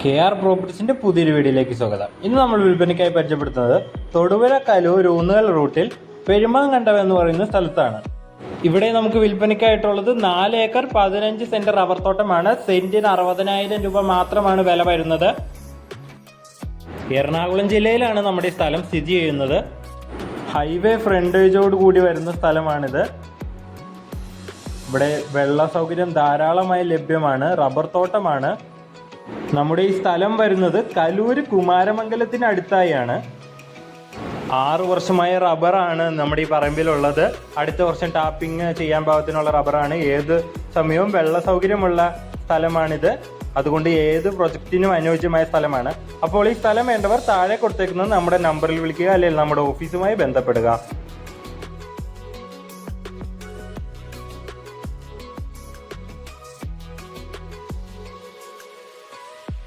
KR പ്രോപ്പർട്ടീസിന്റെ പുതിയൊരു വീഡിയോയിലേക്ക് സ്വാഗതം. ഇന്ന് നമ്മൾ വിൽപ്പനയ്ക്കായി പരിചയപ്പെടുത്തുന്നത് തൊടുപുഴ കലൂർ ഊന്നുകൽ റൂട്ടിൽ പെരുമാങ്കണ്ടം എന്ന് പറയുന്ന സ്ഥലത്താണ്. ഇവിടെ നമുക്ക് വിൽപ്പനയ്ക്കായിട്ടുള്ളത് 4 ഏക്കർ 15 സെന്റ് റബ്ബർ തോട്ടമാണ്. സെന്റിന് 60,000 രൂപ മാത്രമാണ് വില വരുന്നത്. എറണാകുളം ജില്ലയിലാണ് നമ്മുടെ ഈ സ്ഥലം സ്ഥിതി ചെയ്യുന്നത്. ഹൈവേ ഫ്രണ്ടേജോട് കൂടി വരുന്ന സ്ഥലമാണിത്. ഇവിടെ വെള്ള സൗകര്യം ധാരാളമായി ലഭ്യമാണ്. റബ്ബർ തോട്ടമാണ്. നമ്മുടെ ഈ സ്ഥലം വരുന്നത് കലൂര് കുമാരമംഗലത്തിന് അടുത്തായാണ്. 6 വർഷമായ റബ്ബറാണ് നമ്മുടെ ഈ പറമ്പിലുള്ളത്. അടുത്ത വർഷം ടാപ്പിംഗ് ചെയ്യാൻ പാകത്തിനുള്ള റബ്ബറാണ്. ഏത് സമയവും വെള്ള സൗകര്യമുള്ള സ്ഥലമാണിത്. അതുകൊണ്ട് ഏത് പ്രൊജക്റ്റിനും അനുയോജ്യമായ സ്ഥലമാണ്. അപ്പോൾ ഈ സ്ഥലം വേണ്ടവർ താഴെ കൊടുത്തേക്കുന്നത് നമ്മുടെ നമ്പറിൽ വിളിക്കുക, അല്ലെങ്കിൽ നമ്മുടെ ഓഫീസുമായി ബന്ധപ്പെടുക.